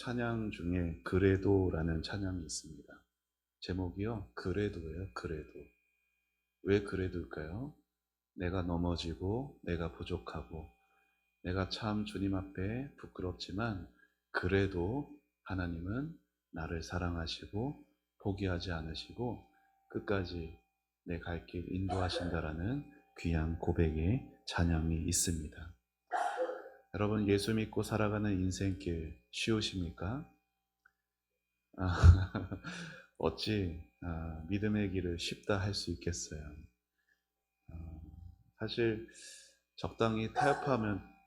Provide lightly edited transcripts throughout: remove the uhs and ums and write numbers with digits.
찬양 중에 그래도라는 찬양이 있습니다. 제목이요, 그래도예요. 그래도. 왜 그래도일까요? 내가 넘어지고 내가 부족하고 내가 참 주님 앞에 부끄럽지만 그래도 하나님은 나를 사랑하시고 포기하지 않으시고 끝까지 내 갈 길 인도하신다라는 귀한 고백의 찬양이 있습니다. 여러분, 예수 믿고 살아가는 인생길 쉬우십니까? 아, 어찌 믿음의 길을 쉽다 할 수 있겠어요. 어, 사실 적당히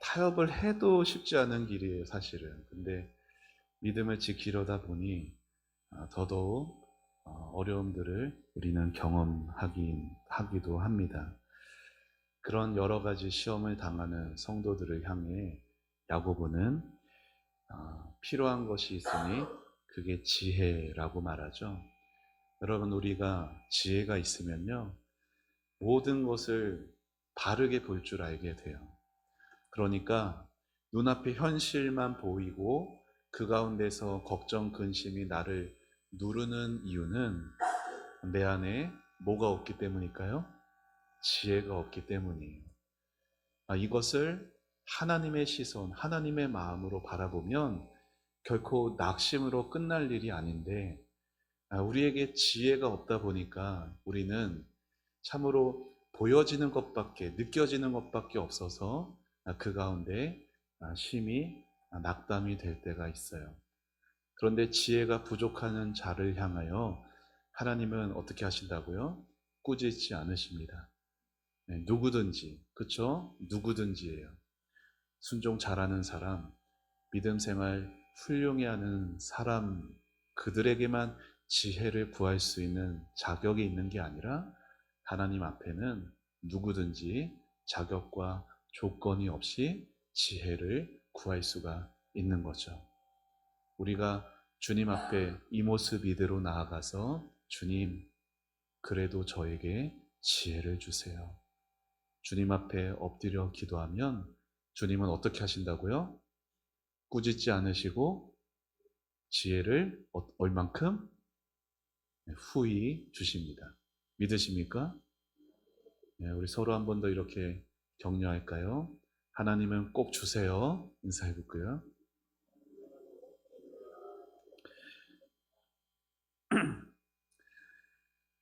타협을 해도 쉽지 않은 길이에요, 사실은. 근데 믿음을 지키려다 보니 더더욱 어려움들을 우리는 하기도 합니다. 그런 여러 가지 시험을 당하는 성도들을 향해 야고보는 필요한 것이 있으니 그게 지혜라고 말하죠. 여러분, 우리가 지혜가 있으면요, 모든 것을 바르게 볼 줄 알게 돼요. 그러니까 눈앞에 현실만 보이고 그 가운데서 걱정, 근심이 나를 누르는 이유는 내 안에 뭐가 없기 때문일까요? 지혜가 없기 때문이에요. 이것을 하나님의 시선, 하나님의 마음으로 바라보면 결코 낙심으로 끝날 일이 아닌데, 우리에게 지혜가 없다 보니까 우리는 참으로 보여지는 것밖에, 느껴지는 것밖에 없어서 그 가운데 심히 낙담이 될 때가 있어요. 그런데 지혜가 부족한 자를 향하여 하나님은 어떻게 하신다고요? 꾸짖지 않으십니다. 네, 누구든지, 그쵸? 누구든지예요. 순종 잘하는 사람, 믿음 생활 훌륭히 하는 사람, 그들에게만 지혜를 구할 수 있는 자격이 있는 게 아니라 하나님 앞에는 누구든지 자격과 조건이 없이 지혜를 구할 수가 있는 거죠. 우리가 주님 앞에 이 모습 이대로 나아가서 주님, 그래도 저에게 지혜를 주세요. 주님 앞에 엎드려 기도하면 주님은 어떻게 하신다고요? 꾸짖지 않으시고 지혜를 얼만큼? 후히 주십니다. 믿으십니까? 네, 우리 서로 한 번 더 이렇게 격려할까요? 하나님은 꼭 주세요. 인사해 볼까요?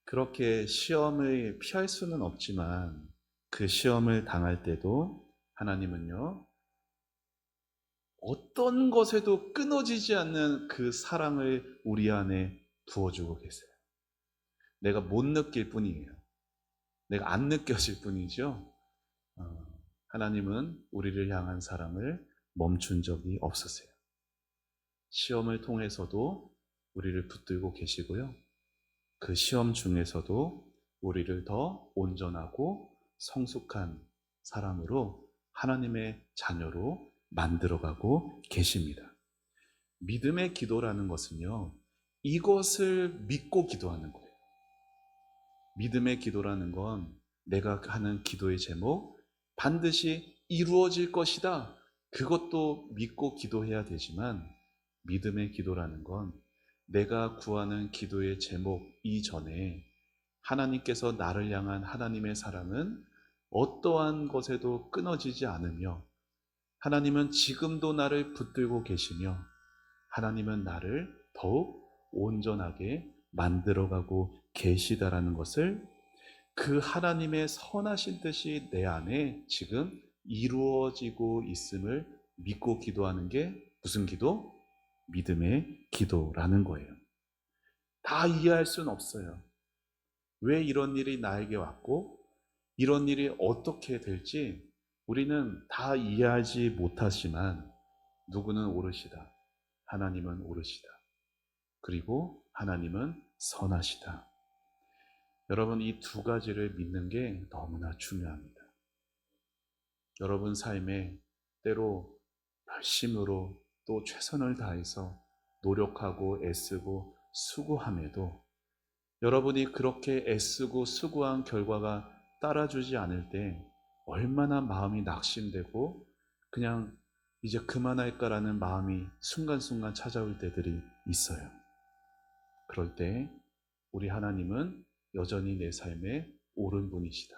그렇게 시험을 피할 수는 없지만 그 시험을 당할 때도 하나님은요, 어떤 것에도 끊어지지 않는 그 사랑을 우리 안에 부어주고 계세요. 내가 못 느낄 뿐이에요. 내가 안 느껴질 뿐이죠. 어, 하나님은 우리를 향한 사랑을 멈춘 적이 없으세요. 시험을 통해서도 우리를 붙들고 계시고요. 그 시험 중에서도 우리를 더 온전하고 성숙한 사람으로 하나님의 자녀로 만들어가고 계십니다. 믿음의 기도라는 것은요, 이것을 믿고 기도하는 거예요. 믿음의 기도라는 건 내가 하는 기도의 제목, 반드시 이루어질 것이다. 그것도 믿고 기도해야 되지만, 믿음의 기도라는 건 내가 구하는 기도의 제목 이전에 하나님께서 나를 향한 하나님의 사랑은 어떠한 것에도 끊어지지 않으며, 하나님은 지금도 나를 붙들고 계시며, 하나님은 나를 더욱 온전하게 만들어가고 계시다라는 것을, 그 하나님의 선하신 뜻이 내 안에 지금 이루어지고 있음을 믿고 기도하는 게 무슨 기도? 믿음의 기도라는 거예요. 다 이해할 수는 없어요. 왜 이런 일이 나에게 왔고 이런 일이 어떻게 될지 우리는 다 이해하지 못하지만, 누구는 오르시다. 하나님은 오르시다. 그리고 하나님은 선하시다. 여러분, 이 두 가지를 믿는 게 너무나 중요합니다. 여러분 삶에 때로 열심으로 또 최선을 다해서 노력하고 애쓰고 수고함에도, 여러분이 그렇게 애쓰고 수고한 결과가 따라주지 않을 때 얼마나 마음이 낙심되고 그냥 이제 그만할까라는 마음이 순간순간 찾아올 때들이 있어요. 그럴 때 우리 하나님은 여전히 내 삶에 옳은 분이시다.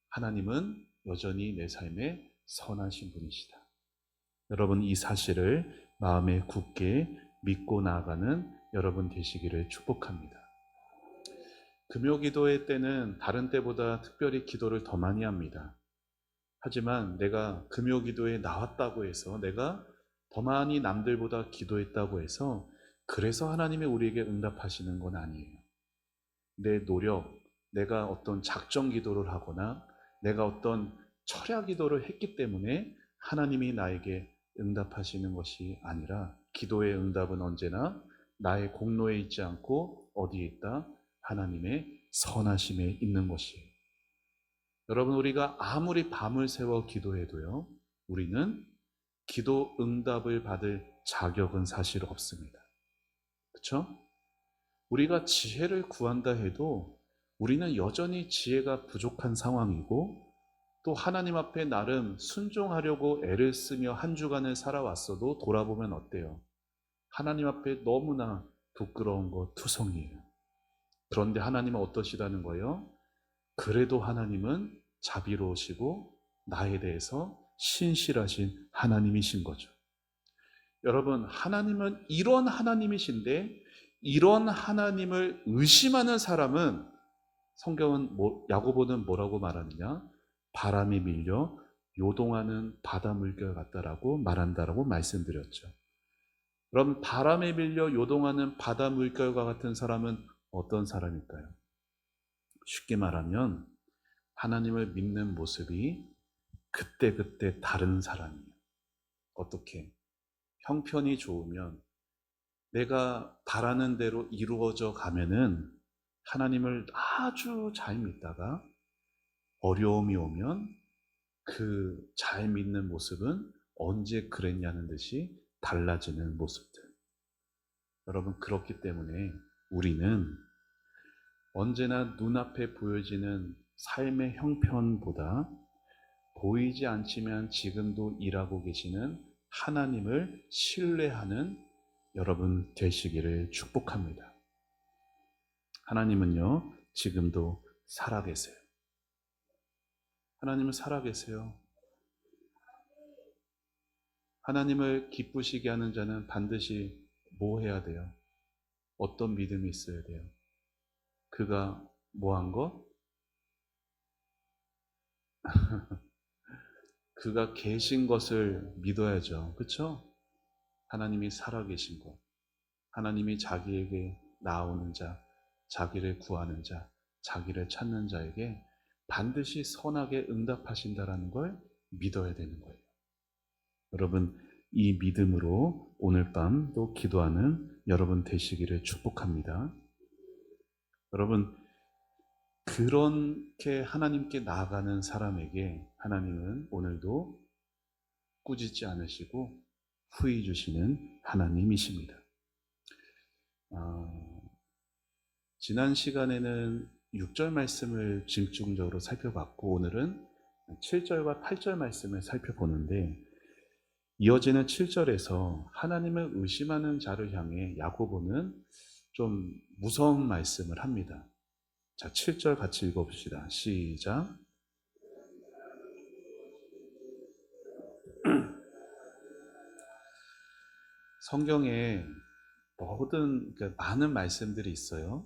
하나님은 여전히 내 삶에 선하신 분이시다. 여러분, 이 사실을 마음에 굳게 믿고 나아가는 여러분 되시기를 축복합니다. 금요 기도회 때는 다른 때보다 특별히 기도를 더 많이 합니다. 하지만 내가 금요 기도에 나왔다고 해서, 내가 더 많이 남들보다 기도했다고 해서 그래서 하나님이 우리에게 응답하시는 건 아니에요. 내 노력, 내가 어떤 작정 기도를 하거나 내가 어떤 철야 기도를 했기 때문에 하나님이 나에게 응답하시는 것이 아니라, 기도의 응답은 언제나 나의 공로에 있지 않고 어디에 있다? 하나님의 선하심에 있는 것이에요. 여러분, 우리가 아무리 밤을 새워 기도해도요, 우리는 기도 응답을 받을 자격은 사실 없습니다. 그렇죠? 우리가 지혜를 구한다 해도 우리는 여전히 지혜가 부족한 상황이고, 또 하나님 앞에 나름 순종하려고 애를 쓰며 한 주간을 살아왔어도 돌아보면 어때요? 하나님 앞에 너무나 부끄러운 거 투성이에요. 그런데 하나님은 어떠시다는 거예요? 그래도 하나님은 자비로우시고 나에 대해서 신실하신 하나님이신 거죠. 여러분, 하나님은 이런 하나님이신데, 이런 하나님을 의심하는 사람은, 성경은 야고보는 뭐라고 말하느냐? 바람이 밀려 요동하는 바다 물결 같다라고 말한다라고 말씀드렸죠. 그럼 바람에 밀려 요동하는 바다 물결과 같은 사람은 어떤 사람일까요? 쉽게 말하면 하나님을 믿는 모습이 그때그때 다른 사람이에요. 어떻게? 형편이 좋으면, 내가 바라는 대로 이루어져 가면은 하나님을 아주 잘 믿다가 어려움이 오면 그 잘 믿는 모습은 언제 그랬냐는 듯이 달라지는 모습들. 여러분, 그렇기 때문에 우리는 언제나 눈앞에 보여지는 삶의 형편보다 보이지 않지만 지금도 일하고 계시는 하나님을 신뢰하는 여러분 되시기를 축복합니다. 하나님은요, 지금도 살아계세요. 하나님은 살아계세요. 하나님을 기쁘시게 하는 자는 반드시 뭐 해야 돼요? 어떤 믿음이 있어야 돼요? 그가 뭐 한 것? 그가 계신 것을 믿어야죠. 그렇죠? 하나님이 살아계신 것, 하나님이 자기에게 나오는 자, 자기를 구하는 자, 자기를 찾는 자에게 반드시 선하게 응답하신다라는 걸 믿어야 되는 거예요. 여러분, 이 믿음으로 오늘 밤 또 기도하는 여러분 되시기를 축복합니다. 여러분, 그렇게 하나님께 나아가는 사람에게 하나님은 오늘도 꾸짖지 않으시고 후히 주시는 하나님이십니다. 지난 시간에는 6절 말씀을 집중적으로 살펴봤고, 오늘은 7절과 8절 말씀을 살펴보는데, 이어지는 7절에서 하나님을 의심하는 자를 향해 야고보는 좀 무서운 말씀을 합니다. 자, 7절 같이 읽어봅시다. 시작. 성경에 많은 말씀들이 있어요.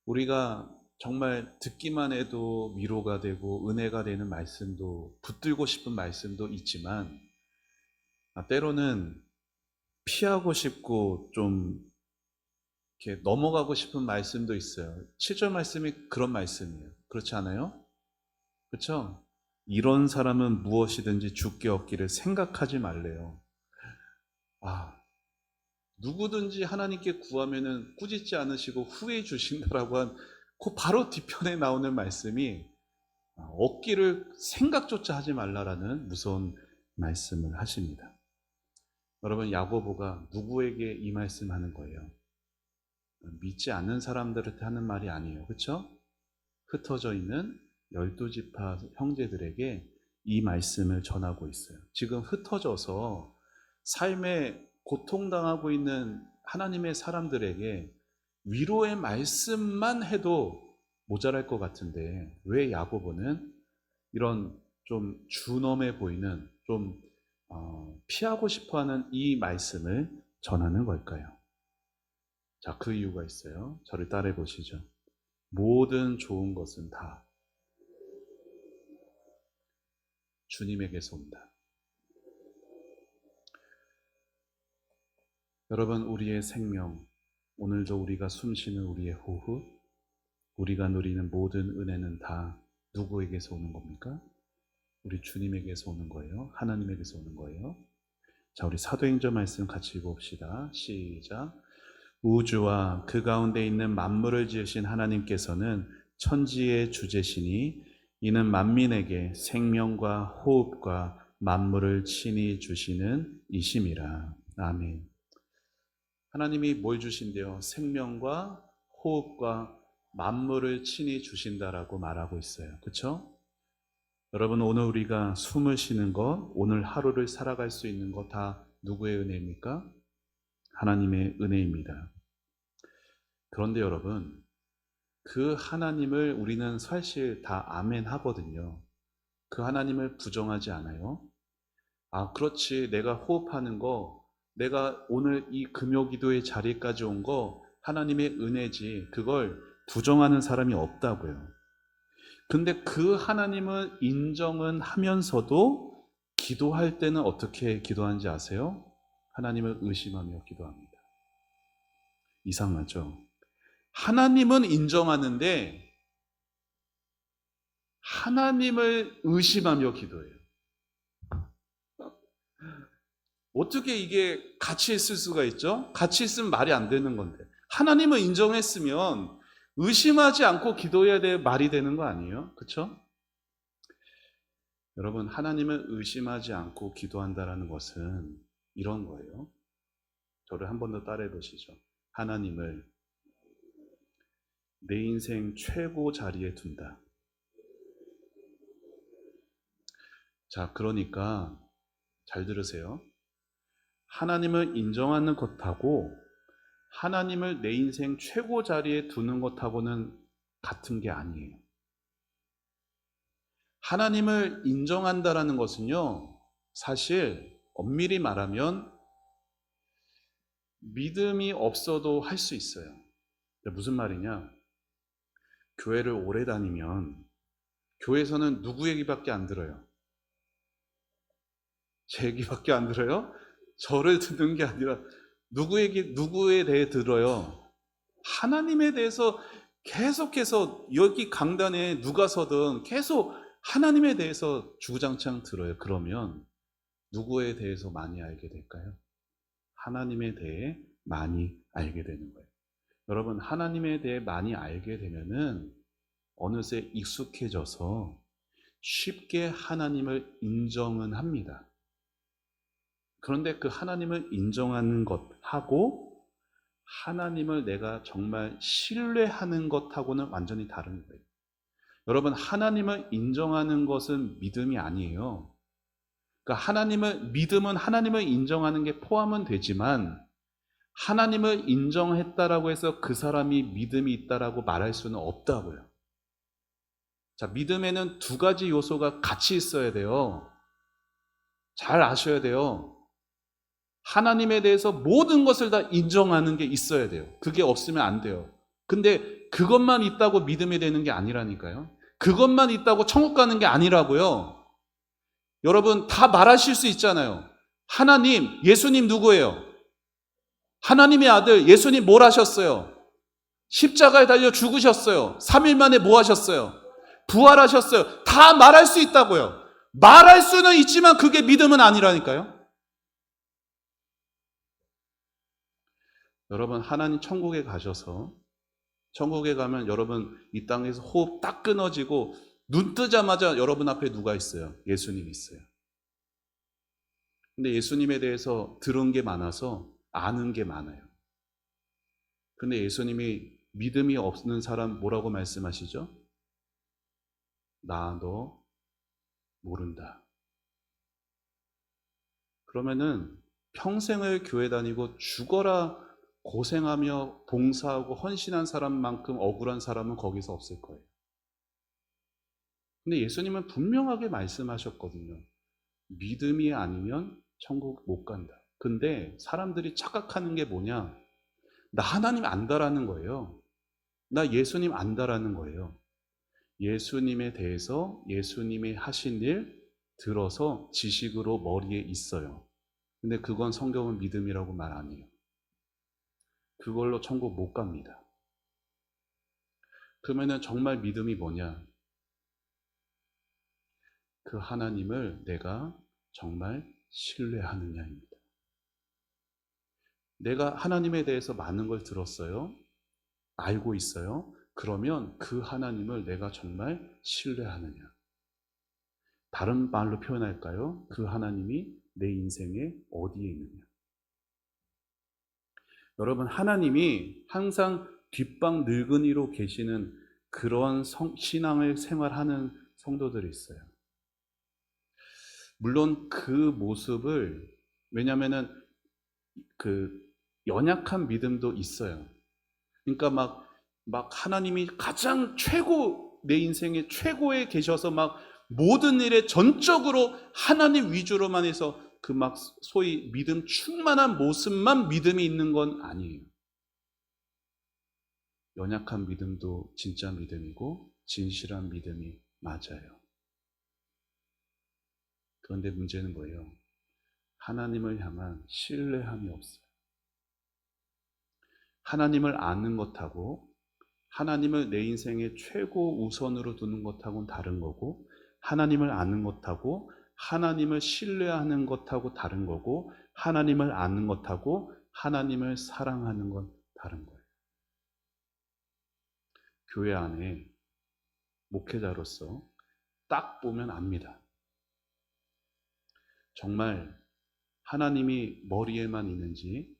우리가 정말 듣기만 해도 위로가 되고 은혜가 되는 말씀도, 붙들고 싶은 말씀도 있지만, 때로는 피하고 싶고 좀 이렇게 넘어가고 싶은 말씀도 있어요. 7절 말씀이 그런 말씀이에요. 그렇지 않아요? 그렇죠? 이런 사람은 무엇이든지 주께 얻기를 생각하지 말래요. 누구든지 하나님께 구하면은 꾸짖지 않으시고 후회 주신다라고 한 그 바로 뒤편에 나오는 말씀이 얻기를 생각조차 하지 말라라는 무서운 말씀을 하십니다. 여러분, 야고보가 누구에게 이 말씀하는 거예요? 믿지 않는 사람들한테 하는 말이 아니에요. 그렇죠? 흩어져 있는 12지파 형제들에게 이 말씀을 전하고 있어요. 지금 흩어져서 삶에 고통당하고 있는 하나님의 사람들에게 위로의 말씀만 해도 모자랄 것 같은데 왜 야고보는 이런 좀 준엄해 보이는 좀 피하고 싶어하는 이 말씀을 전하는 걸까요? 자, 그 이유가 있어요. 저를 따라해 보시죠. 모든 좋은 것은 다 주님에게서 온다. 여러분, 우리의 생명, 오늘도 우리가 숨쉬는 우리의 호흡, 우리가 누리는 모든 은혜는 다 누구에게서 오는 겁니까? 우리 주님에게서 오는 거예요. 하나님에게서 오는 거예요. 자, 우리 사도행전 말씀 같이 읽어봅시다. 시작. 우주와 그 가운데 있는 만물을 지으신 하나님께서는 천지의 주제시니 이는 만민에게 생명과 호흡과 만물을 친히 주시는 이심이라. 아멘. 하나님이 뭘 주신대요? 생명과 호흡과 만물을 친히 주신다라고 말하고 있어요. 그렇죠? 여러분, 오늘 우리가 숨을 쉬는 것, 오늘 하루를 살아갈 수 있는 것 다 누구의 은혜입니까? 하나님의 은혜입니다. 그런데 여러분, 그 하나님을 우리는 사실 다 아멘 하거든요. 그 하나님을 부정하지 않아요. 아, 그렇지. 내가 호흡하는 거, 내가 오늘 이 금요 기도의 자리까지 온 거 하나님의 은혜지. 그걸 부정하는 사람이 없다고요. 근데 그 하나님을 인정은 하면서도 기도할 때는 어떻게 기도하는지 아세요? 하나님을 의심하며 기도합니다. 이상하죠? 하나님은 인정하는데 하나님을 의심하며 기도해요. 어떻게 이게 같이 있을 수가 있죠? 같이 있으면 말이 안 되는 건데. 하나님을 인정했으면 의심하지 않고 기도해야 될 말이 되는 거 아니에요? 그렇죠? 여러분, 하나님을 의심하지 않고 기도한다는 것은 이런 거예요. 저를 한 번 더 따라해 보시죠. 하나님을 내 인생 최고 자리에 둔다. 자, 그러니까 잘 들으세요. 하나님을 인정하는 것하고 하나님을 내 인생 최고 자리에 두는 것하고는 같은 게 아니에요. 하나님을 인정한다라는 것은요, 사실 엄밀히 말하면 믿음이 없어도 할 수 있어요. 무슨 말이냐? 교회를 오래 다니면 교회에서는 누구 얘기밖에 안 들어요? 제 얘기밖에 안 들어요? 저를 듣는 게 아니라 누구에 대해 들어요? 하나님에 대해서 계속해서 여기 강단에 누가 서든 계속 하나님에 대해서 주구장창 들어요. 그러면 누구에 대해서 많이 알게 될까요? 하나님에 대해 많이 알게 되는 거예요. 여러분, 하나님에 대해 많이 알게 되면은 어느새 익숙해져서 쉽게 하나님을 인정은 합니다. 그런데 그 하나님을 인정하는 것하고 하나님을 내가 정말 신뢰하는 것하고는 완전히 다른 거예요. 여러분, 하나님을 인정하는 것은 믿음이 아니에요. 그러니까 믿음은 하나님을 인정하는 게 포함은 되지만 하나님을 인정했다라고 해서 그 사람이 믿음이 있다라고 말할 수는 없다고요. 자, 믿음에는 두 가지 요소가 같이 있어야 돼요. 잘 아셔야 돼요. 하나님에 대해서 모든 것을 다 인정하는 게 있어야 돼요. 그게 없으면 안 돼요. 근데 그것만 있다고 믿음이 되는 게 아니라니까요. 그것만 있다고 천국 가는 게 아니라고요. 여러분, 다 말하실 수 있잖아요. 하나님, 예수님 누구예요? 하나님의 아들 예수님 뭘 하셨어요? 십자가에 달려 죽으셨어요. 3일 만에 뭐 하셨어요? 부활하셨어요. 다 말할 수 있다고요. 말할 수는 있지만 그게 믿음은 아니라니까요. 여러분, 하나님 천국에 가셔서 천국에 가면 여러분 이 땅에서 호흡 딱 끊어지고 눈 뜨자마자 여러분 앞에 누가 있어요? 예수님이 있어요. 근데 예수님에 대해서 들은 게 많아서 아는 게 많아요. 근데 예수님이 믿음이 없는 사람 뭐라고 말씀하시죠? 너 모른다. 그러면은 평생을 교회 다니고 죽어라 고생하며 봉사하고 헌신한 사람만큼 억울한 사람은 거기서 없을 거예요. 근데 예수님은 분명하게 말씀하셨거든요. 믿음이 아니면 천국 못 간다. 근데 사람들이 착각하는 게 뭐냐? 나 하나님 안다라는 거예요. 나 예수님 안다라는 거예요. 예수님에 대해서 예수님이 하신 일 들어서 지식으로 머리에 있어요. 근데 그건 성경은 믿음이라고 말 안 해요. 그걸로 천국 못 갑니다. 그러면은 정말 믿음이 뭐냐? 그 하나님을 내가 정말 신뢰하느냐입니다. 내가 하나님에 대해서 많은 걸 들었어요. 알고 있어요. 그러면 그 하나님을 내가 정말 신뢰하느냐? 다른 말로 표현할까요? 그 하나님이 내 인생에 어디에 있느냐? 여러분, 하나님이 항상 뒷방 늙은이로 계시는 그런 신앙을 생활하는 성도들이 있어요. 물론 그 모습을, 왜냐면은 그 연약한 믿음도 있어요. 그러니까 막 하나님이 가장 내 인생의 최고에 계셔서 막 모든 일에 전적으로 하나님 위주로만 해서 그 막 소위 믿음 충만한 모습만 믿음이 있는 건 아니에요. 연약한 믿음도 진짜 믿음이고 진실한 믿음이 맞아요. 그런데 문제는 뭐예요? 하나님을 향한 신뢰함이 없어요. 하나님을 아는 것하고 하나님을 내 인생의 최고 우선으로 두는 것하고는 다른 거고, 하나님을 아는 것하고 하나님을 신뢰하는 것하고 다른 거고, 하나님을 아는 것하고 하나님을 사랑하는 건 다른 거예요. 교회 안에 목회자로서 딱 보면 압니다. 정말 하나님이 머리에만 있는지,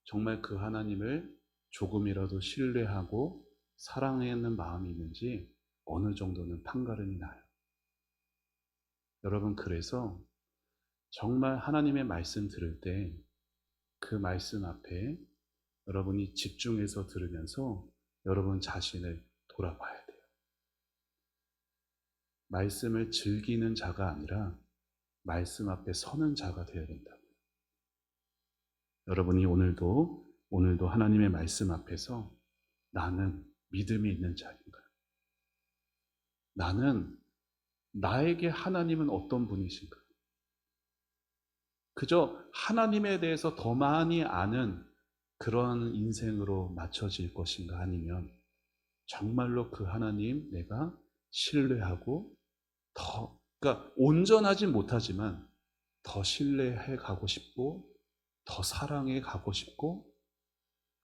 정말 그 하나님을 조금이라도 신뢰하고 사랑하는 마음이 있는지 어느 정도는 판가름이 나요. 여러분, 그래서 정말 하나님의 말씀 들을 때 그 말씀 앞에 여러분이 집중해서 들으면서 여러분 자신을 돌아봐야 돼요. 말씀을 즐기는 자가 아니라 말씀 앞에 서는 자가 되어야 된다고요. 여러분이 오늘도 하나님의 말씀 앞에서 나는 믿음이 있는 자인가? 나에게 하나님은 어떤 분이신가? 그저 하나님에 대해서 더 많이 아는 그런 인생으로 맞춰질 것인가? 아니면 정말로 그 하나님 내가 신뢰하고 그러니까 온전하진 못하지만 더 신뢰해 가고 싶고 더 사랑해 가고 싶고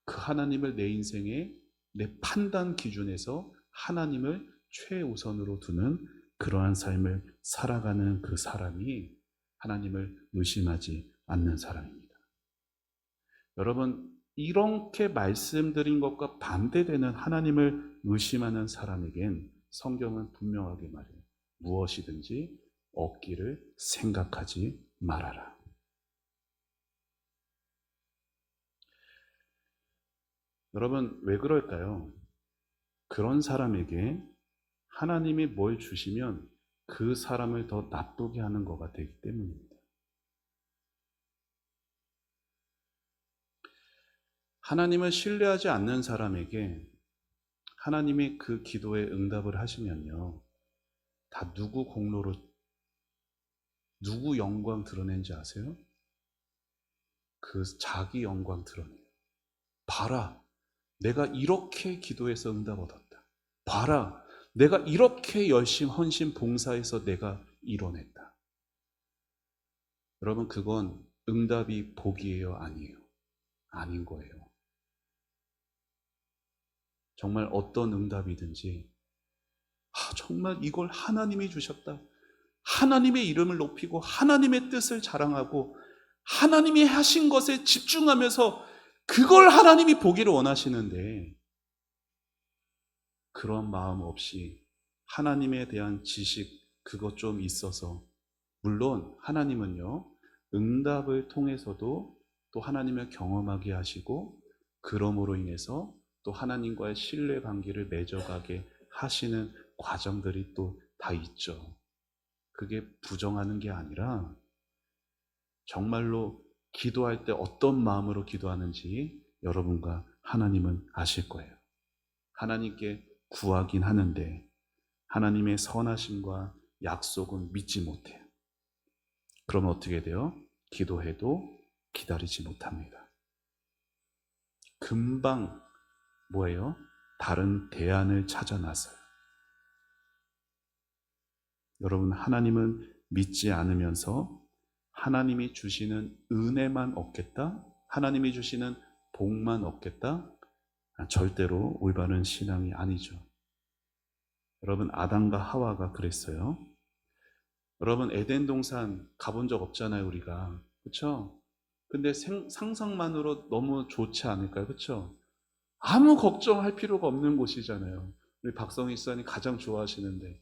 그 하나님을 내 인생의 내 판단 기준에서 하나님을 최우선으로 두는 그러한 삶을 살아가는 그 사람이 하나님을 의심하지 않는 사람입니다. 여러분, 이렇게 말씀드린 것과 반대되는 하나님을 의심하는 사람에겐 성경은 분명하게 말해요. 무엇이든지 얻기를 생각하지 말아라. 여러분, 왜 그럴까요? 그런 사람에게 하나님이 뭘 주시면 그 사람을 더 나쁘게 하는 것가 되기 때문입니다. 하나님을 신뢰하지 않는 사람에게 하나님이 그 기도에 응답을 하시면요, 다 누구 공로로, 누구 영광 드러낸지 아세요? 그 자기 영광 드러내요. 봐라, 내가 이렇게 기도해서 응답 얻었다. 봐라, 내가 이렇게 열심 헌신 봉사해서 내가 이뤄냈다. 여러분, 그건 응답이 복이에요, 아니에요? 아닌 거예요. 정말 어떤 응답이든지 정말 이걸 하나님이 주셨다. 하나님의 이름을 높이고 하나님의 뜻을 자랑하고 하나님이 하신 것에 집중하면서 그걸 하나님이 보기를 원하시는데, 그런 마음 없이 하나님에 대한 지식, 그것 좀 있어서, 물론 하나님은요, 응답을 통해서도 또 하나님을 경험하게 하시고, 그러므로 인해서 또 하나님과의 신뢰 관계를 맺어가게 하시는 과정들이 또 다 있죠. 그게 부정하는 게 아니라 정말로 기도할 때 어떤 마음으로 기도하는지 여러분과 하나님은 아실 거예요. 하나님께 구하긴 하는데 하나님의 선하심과 약속은 믿지 못해요. 그러면 어떻게 돼요? 기도해도 기다리지 못합니다. 금방 뭐예요? 다른 대안을 찾아 나서요. 여러분, 하나님은 믿지 않으면서 하나님이 주시는 은혜만 얻겠다? 하나님이 주시는 복만 얻겠다? 절대로 올바른 신앙이 아니죠. 여러분, 아담과 하와가 그랬어요. 여러분, 에덴 동산 가본 적 없잖아요, 우리가. 그렇죠? 근데 상상만으로 너무 좋지 않을까요? 그렇죠? 아무 걱정할 필요가 없는 곳이잖아요. 우리 박성희 집사님 가장 좋아하시는데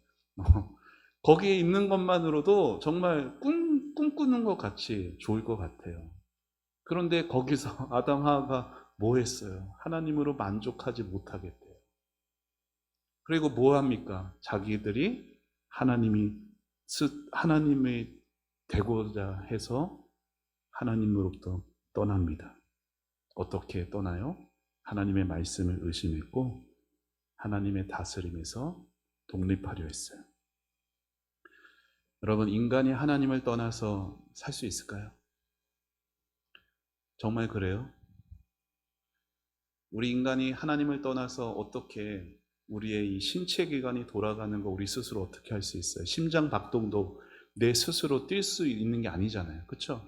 거기에 있는 것만으로도 정말 꿈꾸는 것 같이 좋을 것 같아요. 그런데 거기서 아담 하와가 뭐 했어요? 하나님으로 만족하지 못하겠대요. 그리고 뭐 합니까? 자기들이 하나님이 되고자 해서 하나님으로부터 떠납니다. 어떻게 떠나요? 하나님의 말씀을 의심했고 하나님의 다스림에서 독립하려 했어요. 여러분, 인간이 하나님을 떠나서 살 수 있을까요? 정말 그래요? 우리 인간이 하나님을 떠나서 어떻게 우리의 이 신체 기관이 돌아가는 거 우리 스스로 어떻게 할 수 있어요? 심장 박동도 내 스스로 뛸 수 있는 게 아니잖아요. 그렇죠?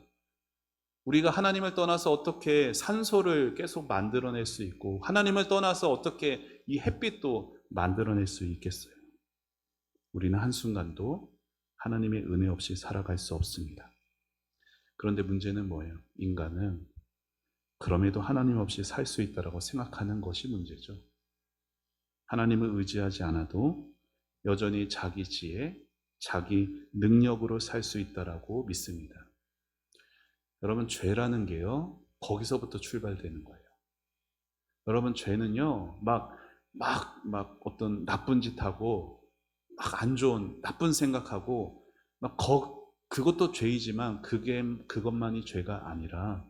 우리가 하나님을 떠나서 어떻게 산소를 계속 만들어낼 수 있고 하나님을 떠나서 어떻게 이 햇빛도 만들어낼 수 있겠어요? 우리는 한순간도 하나님의 은혜 없이 살아갈 수 없습니다. 그런데 문제는 뭐예요? 인간은 그럼에도 하나님 없이 살 수 있다고 생각하는 것이 문제죠. 하나님을 의지하지 않아도 여전히 자기 지혜, 자기 능력으로 살 수 있다고 믿습니다. 여러분, 죄라는 게요, 거기서부터 출발되는 거예요. 여러분, 죄는요, 막 어떤 나쁜 짓 하고, 막 안 좋은, 나쁜 생각하고, 그것도 죄이지만, 그것만이 죄가 아니라,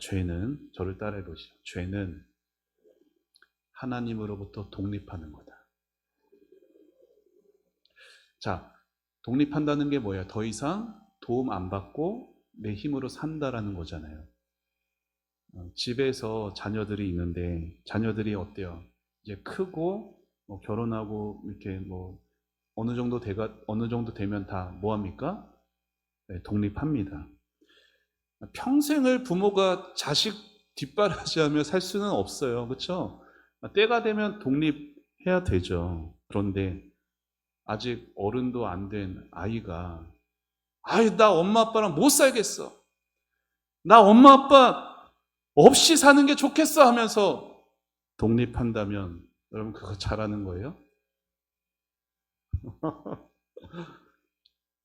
죄는, 저를 따라해 보시죠. 죄는 하나님으로부터 독립하는 거다. 자, 독립한다는 게 뭐예요? 더 이상 도움 안 받고 내 힘으로 산다라는 거잖아요. 집에서 자녀들이 있는데 자녀들이 어때요? 이제 크고 결혼하고 이렇게 어느 정도 되면 다 뭐 합니까? 네, 독립합니다. 평생을 부모가 자식 뒷바라지하며 살 수는 없어요. 그렇죠? 때가 되면 독립해야 되죠. 그런데 아직 어른도 안 된 아이가 나 엄마 아빠랑 못 살겠어. 나 엄마 아빠 없이 사는 게 좋겠어 하면서 독립한다면 여러분 그거 잘하는 거예요?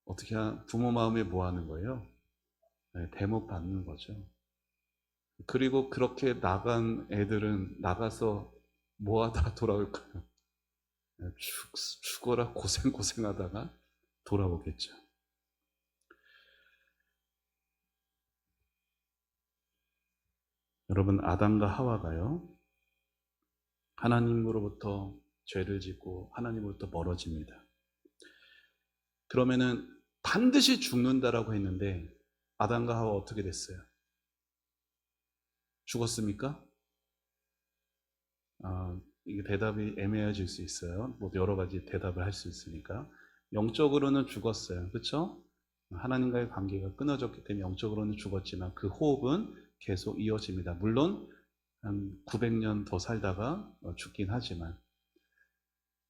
어떻게 부모 마음에 뭐 하는 거예요? 네, 대못 받는 거죠. 그리고 그렇게 나간 애들은 나가서 뭐 하다 돌아올까요? 죽어라 고생하다가 돌아오겠죠. 여러분, 아담과 하와가요, 하나님으로부터 죄를 짓고 하나님으로부터 멀어집니다. 그러면은 반드시 죽는다라고 했는데 아담과 하와 어떻게 됐어요? 죽었습니까? 이게 대답이 애매해질 수 있어요. 여러 가지 대답을 할 수 있으니까. 영적으로는 죽었어요. 그렇죠? 하나님과의 관계가 끊어졌기 때문에 영적으로는 죽었지만 그 호흡은 계속 이어집니다. 물론 한 900년 더 살다가 죽긴 하지만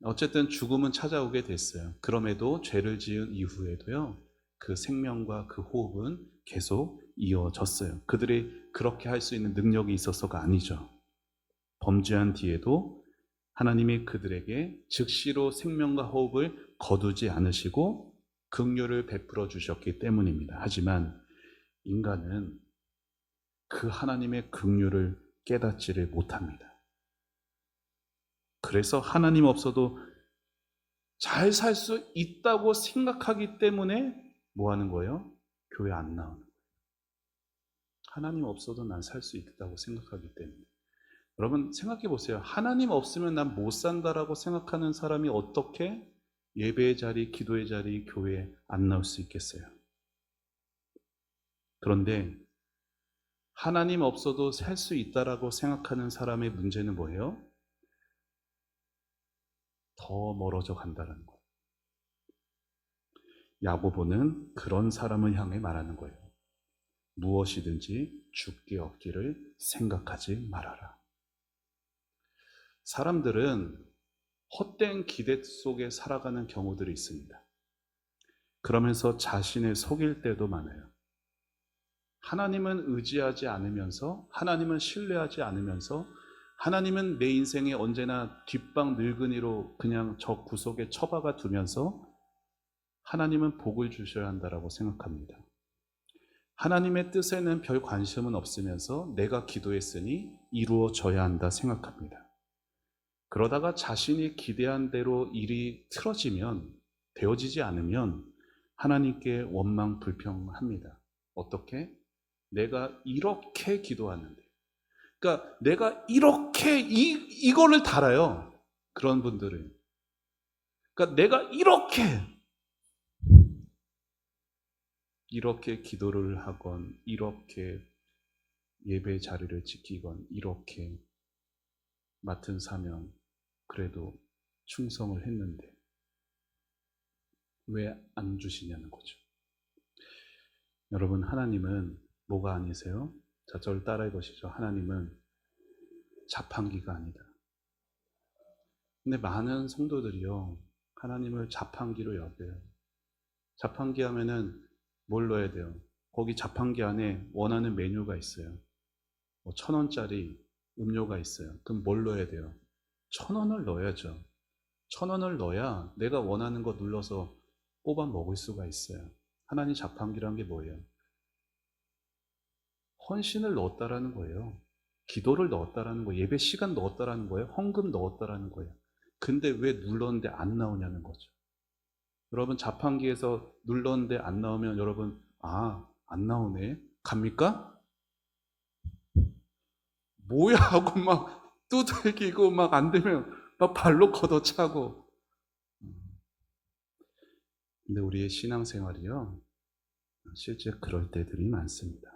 어쨌든 죽음은 찾아오게 됐어요. 그럼에도 죄를 지은 이후에도요, 그 생명과 그 호흡은 계속 이어졌어요. 그들이 그렇게 할 수 있는 능력이 있어서가 아니죠. 범죄한 뒤에도 하나님이 그들에게 즉시로 생명과 호흡을 거두지 않으시고 긍휼을 베풀어 주셨기 때문입니다. 하지만 인간은 그 하나님의 긍휼을 깨닫지를 못합니다. 그래서 하나님 없어도 잘 살 수 있다고 생각하기 때문에 뭐 하는 거예요? 교회 안 나오는 거예요. 하나님 없어도 난 살 수 있다고 생각하기 때문에. 여러분 생각해 보세요. 하나님 없으면 난 못 산다라고 생각하는 사람이 어떻게 예배의 자리, 기도의 자리, 교회에 안 나올 수 있겠어요? 그런데 하나님 없어도 살 수 있다라고 생각하는 사람의 문제는 뭐예요? 더 멀어져 간다는 거예요. 야고보는 그런 사람을 향해 말하는 거예요. 무엇이든지 죽게 얻기를 생각하지 말아라. 사람들은 헛된 기대 속에 살아가는 경우들이 있습니다. 그러면서 자신을 속일 때도 많아요. 하나님은 의지하지 않으면서, 하나님은 신뢰하지 않으면서, 하나님은 내 인생에 언제나 뒷방 늙은이로 그냥 저 구석에 처박아 두면서 하나님은 복을 주셔야 한다라고 생각합니다. 하나님의 뜻에는 별 관심은 없으면서 내가 기도했으니 이루어져야 한다 생각합니다. 그러다가 자신이 기대한 대로 일이 틀어지면, 되어지지 않으면 하나님께 원망 불평합니다. 어떻게? 내가 이렇게 기도하는데, 그러니까 내가 이렇게 이거를 달아요. 그런 분들은. 그러니까 내가 이렇게 기도를 하건, 이렇게 예배 자리를 지키건, 이렇게 맡은 사명 그래도 충성을 했는데 왜 안 주시냐는 거죠. 여러분, 하나님은 뭐가 아니세요? 자, 저를 따라해 보시죠. 하나님은 자판기가 아니다. 근데 많은 성도들이요, 하나님을 자판기로 여겨요. 자판기 하면은 뭘 넣어야 돼요? 거기 자판기 안에 원하는 메뉴가 있어요. 1,000원짜리 음료가 있어요. 그럼 뭘 넣어야 돼요? 1,000원을 넣어야죠. 1,000원을 넣어야 내가 원하는 거 눌러서 뽑아 먹을 수가 있어요. 하나님 자판기란 게 뭐예요? 헌신을 넣었다라는 거예요. 기도를 넣었다라는 거예요. 예배 시간 넣었다라는 거예요. 헌금 넣었다라는 거예요. 근데 왜 눌렀는데 안 나오냐는 거죠. 여러분, 자판기에서 눌렀는데 안 나오면 여러분, 안 나오네. 갑니까? 뭐야 하고 막 두들기고 막 안 되면 막 발로 걷어차고. 근데 우리의 신앙생활이요, 실제 그럴 때들이 많습니다.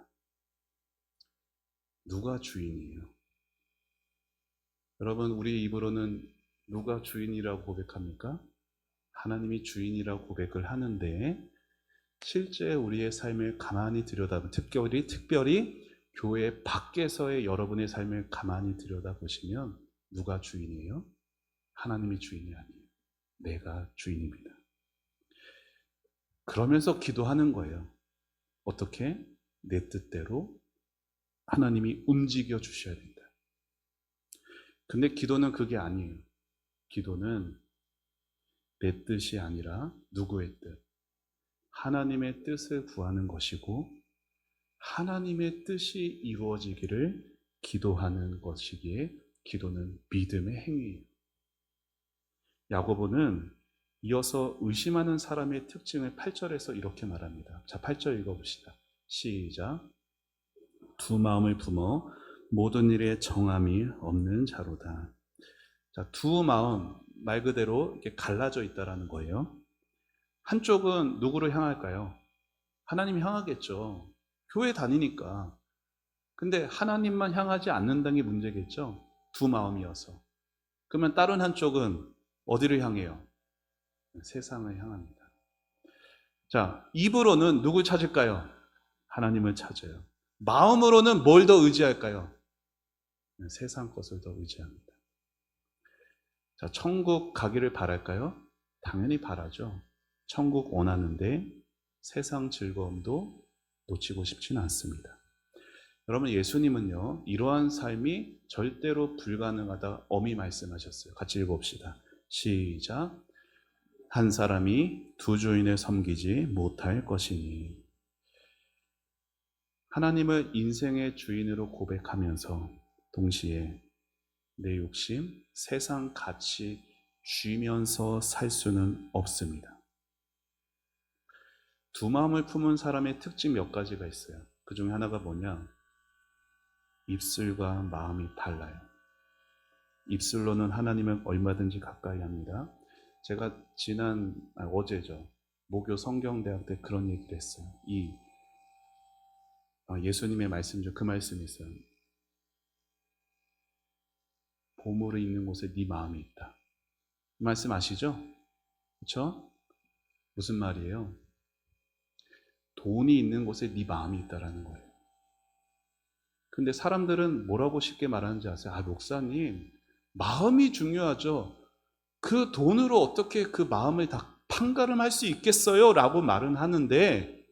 누가 주인이에요? 여러분, 우리 입으로는 누가 주인이라고 고백합니까? 하나님이 주인이라고 고백을 하는데, 실제 우리의 삶을 가만히 들여다보면, 특별히 교회 밖에서의 여러분의 삶을 가만히 들여다보시면 누가 주인이에요? 하나님이 주인이 아니에요. 내가 주인입니다. 그러면서 기도하는 거예요. 어떻게? 내 뜻대로 하나님이 움직여 주셔야 된다. 근데 기도는 그게 아니에요. 기도는 내 뜻이 아니라 누구의 뜻? 하나님의 뜻을 구하는 것이고, 하나님의 뜻이 이루어지기를 기도하는 것이기에 기도는 믿음의 행위예요. 야고보는 이어서 의심하는 사람의 특징을 8절에서 이렇게 말합니다. 자, 8절 읽어봅시다. 시작. 두 마음을 품어 모든 일에 정함이 없는 자로다. 자, 두 마음, 말 그대로 이렇게 갈라져 있다라는 거예요. 한쪽은 누구를 향할까요? 하나님 향하겠죠. 교회 다니니까. 근데 하나님만 향하지 않는다는 게 문제겠죠. 두 마음이어서. 그러면 다른 한쪽은 어디를 향해요? 세상을 향합니다. 자, 입으로는 누굴 찾을까요? 하나님을 찾아요. 마음으로는 뭘 더 의지할까요? 세상 것을 더 의지합니다. 자, 천국 가기를 바랄까요? 당연히 바라죠. 천국 원하는데 세상 즐거움도 놓치고 싶지는 않습니다. 여러분, 예수님은요, 이러한 삶이 절대로 불가능하다 엄히 말씀하셨어요. 같이 읽어봅시다. 시작. 한 사람이 두 주인을 섬기지 못할 것이니. 하나님을 인생의 주인으로 고백하면서 동시에 내 욕심, 세상 가치 쥐면서 살 수는 없습니다. 두 마음을 품은 사람의 특징 몇 가지가 있어요. 그 중에 하나가 뭐냐? 입술과 마음이 달라요. 입술로는 하나님을 얼마든지 가까이 합니다. 제가 어제죠. 모교 성경대학 때 그런 얘기를 했어요. 예수님의 말씀 중 그 말씀이 있어요. 보물이 있는 곳에 네 마음이 있다. 그 말씀 아시죠? 그렇죠? 무슨 말이에요? 돈이 있는 곳에 네 마음이 있다라는 거예요. 근데 사람들은 뭐라고 쉽게 말하는지 아세요? 목사님, 마음이 중요하죠. 그 돈으로 어떻게 그 마음을 다 판가름할 수 있겠어요? 라고 말은 하는데,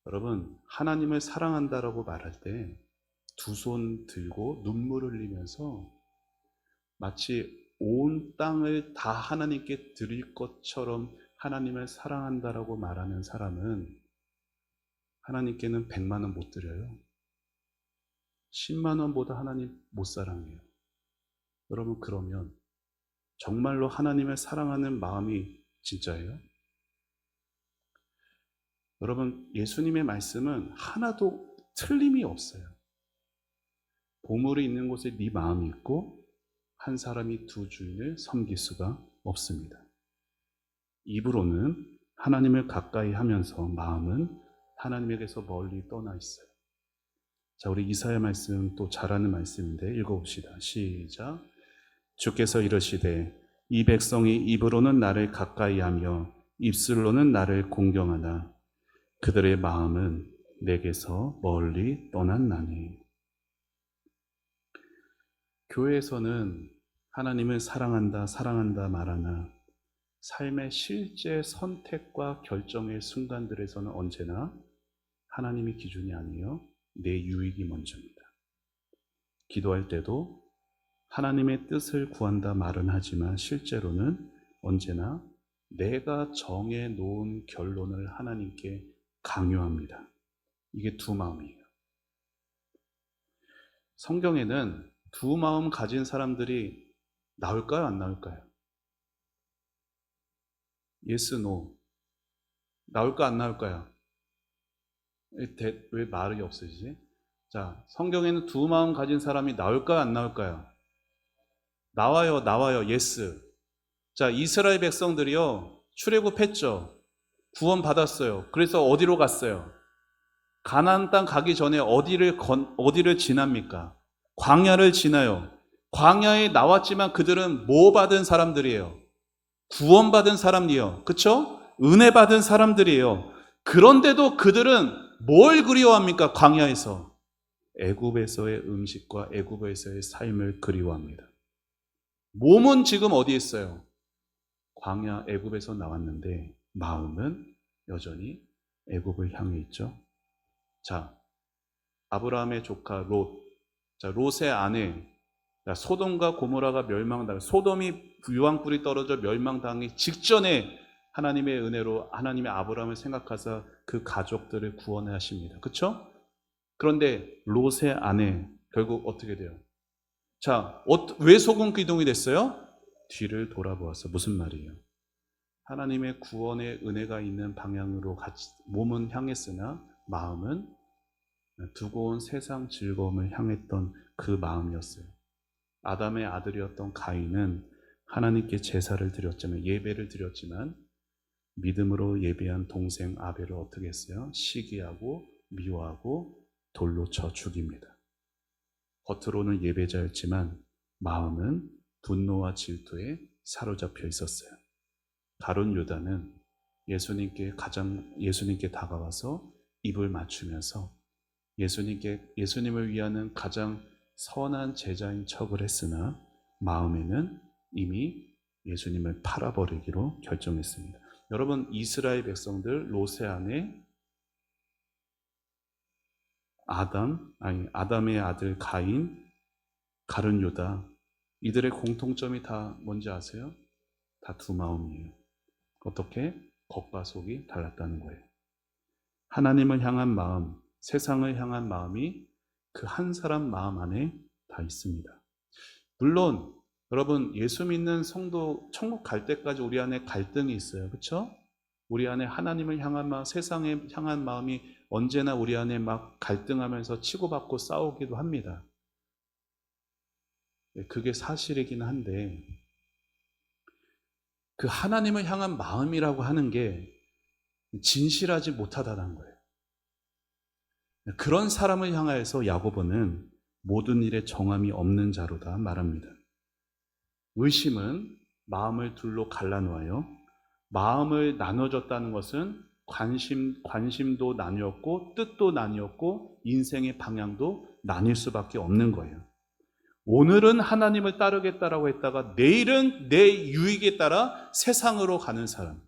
여러분, 하나님을 사랑한다라고 말할 때 두 손 들고 눈물을 흘리면서 마치 온 땅을 다 하나님께 드릴 것처럼 하나님을 사랑한다라고 말하는 사람은 하나님께는 100만 원 못 드려요. 10만 원보다 하나님 못 사랑해요. 여러분, 그러면 정말로 하나님을 사랑하는 마음이 진짜예요? 여러분, 예수님의 말씀은 하나도 틀림이 없어요. 보물이 있는 곳에 네 마음이 있고 한 사람이 두 주인을 섬길 수가 없습니다. 입으로는 하나님을 가까이 하면서 마음은 하나님에게서 멀리 떠나 있어요. 자, 우리 이사야 말씀 또 잘하는 말씀인데 읽어봅시다. 시작. 주께서 이르시되 이 백성이 입으로는 나를 가까이 하며 입술로는 나를 공경하나 그들의 마음은 내게서 멀리 떠났나니. 교회에서는 하나님을 사랑한다 말하나 삶의 실제 선택과 결정의 순간들에서는 언제나 하나님이 기준이 아니에요. 내 유익이 먼저입니다. 기도할 때도 하나님의 뜻을 구한다 말은 하지만 실제로는 언제나 내가 정해 놓은 결론을 하나님께 강요합니다. 이게 두 마음이에요. 성경에는 두 마음 가진 사람들이 나올까요? 안 나올까요? Yes, no. 나올까 안 나올까요? 왜 말이 없으시지? 자, 성경에는 두 마음 가진 사람이 나올까요? 안 나올까요? 나와요. Yes. 자, 이스라엘 백성들이요, 출애굽했죠. 구원 받았어요. 그래서 어디로 갔어요? 가나안 땅 가기 전에 어디를 지납니까? 광야를 지나요. 광야에 나왔지만 그들은 뭐 받은 사람들이에요? 구원받은 사람이에요. 그렇죠? 은혜 받은 사람들이에요. 그런데도 그들은 뭘 그리워합니까? 광야에서 애굽에서의 음식과 애굽에서의 삶을 그리워합니다. 몸은 지금 어디 있어요? 광야 애굽에서 나왔는데 마음은 여전히 애굽을 향해 있죠. 자, 아브라함의 조카 롯. 자, 롯의 아내. 소돔과 고모라가 멸망당, 소돔이 유황불이 떨어져 멸망당하기 직전에 하나님의 은혜로 하나님의 아브라함을 생각하사 그 가족들을 구원해 하십니다. 그렇죠? 그런데 롯의 아내 결국 어떻게 돼요? 자, 왜 소금 기둥이 됐어요? 뒤를 돌아보았어. 무슨 말이에요? 하나님의 구원의 은혜가 있는 방향으로 몸은 향했으나 마음은 두고 온 세상 즐거움을 향했던 그 마음이었어요. 아담의 아들이었던 가인은 하나님께 제사를 드렸지만, 예배를 드렸지만 믿음으로 예배한 동생 아벨을 어떻게 했어요? 시기하고 미워하고 돌로 쳐 죽입니다. 겉으로는 예배자였지만 마음은 분노와 질투에 사로잡혀 있었어요. 가룟 유다는 예수님께 다가와서 입을 맞추면서 예수님을 위하는 가장 선한 제자인 척을 했으나 마음에는 이미 예수님을 팔아버리기로 결정했습니다. 여러분, 이스라엘 백성들, 롯의 아내 아담의 아들 가인, 가룟 유다, 이들의 공통점이 다 뭔지 아세요? 다 두 마음이에요. 어떻게? 겉과 속이 달랐다는 거예요. 하나님을 향한 마음, 세상을 향한 마음이 그 한 사람 마음 안에 다 있습니다. 물론 여러분, 예수 믿는 성도 천국 갈 때까지 우리 안에 갈등이 있어요. 그렇죠? 우리 안에 하나님을 향한 마음, 세상에 향한 마음이 언제나 우리 안에 막 갈등하면서 치고받고 싸우기도 합니다. 그게 사실이긴 한데, 그 하나님을 향한 마음이라고 하는 게 진실하지 못하다는 거예요. 그런 사람을 향하여서 야고보는 모든 일에 정함이 없는 자로다 말합니다. 의심은 마음을 둘로 갈라놓아요. 마음을 나눠줬다는 것은 관심도 나뉘었고 뜻도 나뉘었고 인생의 방향도 나뉠 수밖에 없는 거예요. 오늘은 하나님을 따르겠다라고 했다가 내일은 내 유익에 따라 세상으로 가는 사람.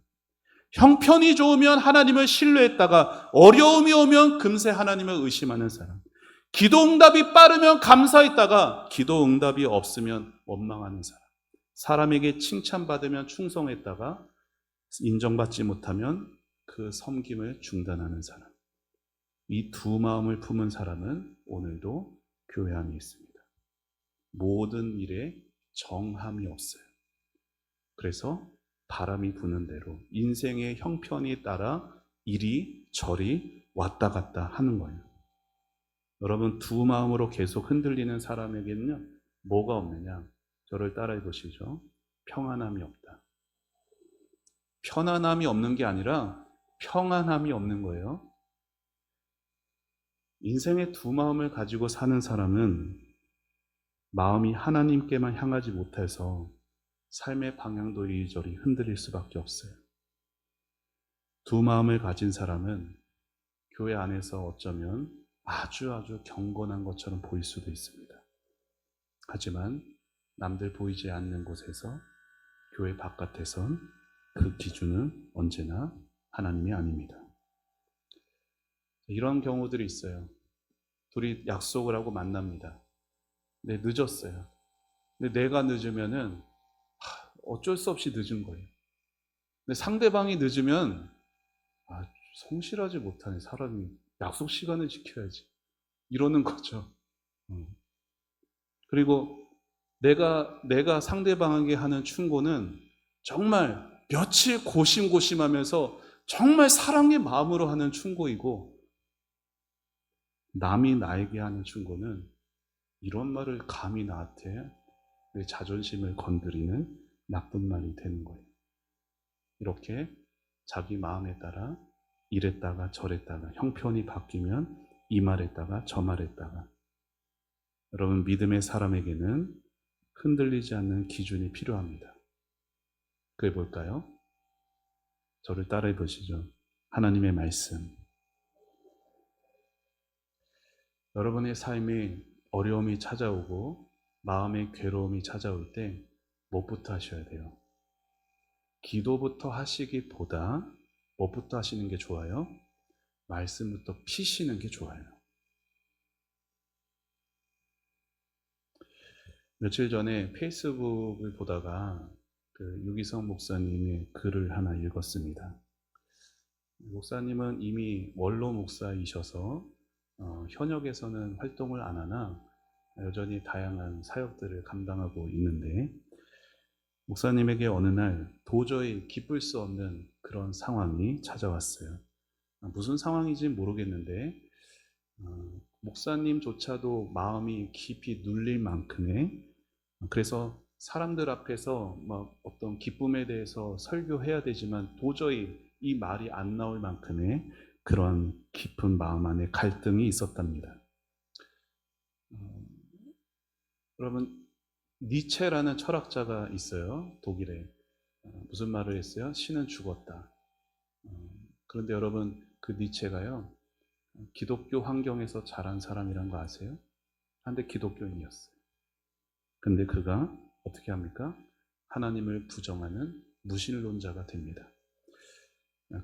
형편이 좋으면 하나님을 신뢰했다가 어려움이 오면 금세 하나님을 의심하는 사람. 기도 응답이 빠르면 감사했다가 기도 응답이 없으면 원망하는 사람. 사람에게 칭찬받으면 충성했다가 인정받지 못하면 그 섬김을 중단하는 사람. 이 두 마음을 품은 사람은 오늘도 교회 안에 있습니다. 모든 일에 정함이 없어요. 그래서 바람이 부는 대로 인생의 형편에 따라 이리저리 왔다 갔다 하는 거예요. 여러분, 두 마음으로 계속 흔들리는 사람에게는요, 뭐가 없느냐? 저를 따라해 보시죠. 평안함이 없다. 편안함이 없는 게 아니라 평안함이 없는 거예요. 인생의 두 마음을 가지고 사는 사람은 마음이 하나님께만 향하지 못해서 삶의 방향도 이리저리 흔들릴 수밖에 없어요. 두 마음을 가진 사람은 교회 안에서 어쩌면 아주 경건한 것처럼 보일 수도 있습니다. 하지만 남들 보이지 않는 곳에서, 교회 바깥에선 그 기준은 언제나 하나님이 아닙니다. 이런 경우들이 있어요. 둘이 약속을 하고 만납니다. 근데 늦었어요. 근데 내가 늦으면은 어쩔 수 없이 늦은 거예요. 근데 상대방이 늦으면 성실하지 못하네, 사람이. 약속 시간을 지켜야지. 이러는 거죠. 그리고 내가 상대방에게 하는 충고는 정말 며칠 고심하면서 정말 사랑의 마음으로 하는 충고이고, 남이 나에게 하는 충고는 이런 말을 감히 나한테 내 자존심을 건드리는 나쁜 말이 되는 거예요. 이렇게 자기 마음에 따라 이랬다가 저랬다가, 형편이 바뀌면 이 말했다가 저 말했다가. 여러분, 믿음의 사람에게는 흔들리지 않는 기준이 필요합니다. 그게 뭘까요? 저를 따라해 보시죠. 하나님의 말씀. 여러분의 삶에 어려움이 찾아오고 마음의 괴로움이 찾아올 때 무엇부터 하셔야 돼요? 기도부터 하시기보다 무엇부터 하시는 게 좋아요? 말씀부터 피시는 게 좋아요. 며칠 전에 페이스북을 보다가 유기성 목사님의 글을 하나 읽었습니다. 목사님은 이미 원로 목사이셔서 현역에서는 활동을 안 하나 여전히 다양한 사역들을 감당하고 있는데, 목사님에게 어느 날 도저히 기쁠 수 없는 그런 상황이 찾아왔어요. 무슨 상황인지 모르겠는데 목사님조차도 마음이 깊이 눌릴 만큼의, 그래서 사람들 앞에서 막 어떤 기쁨에 대해서 설교해야 되지만 도저히 이 말이 안 나올 만큼의 그런 깊은 마음 안에 갈등이 있었답니다. 여러분, 니체라는 철학자가 있어요. 독일에. 무슨 말을 했어요? 신은 죽었다. 그런데 여러분, 그 니체가요, 기독교 환경에서 자란 사람이란 거 아세요? 한데 기독교인이었어요. 근데 그가 어떻게 합니까? 하나님을 부정하는 무신론자가 됩니다.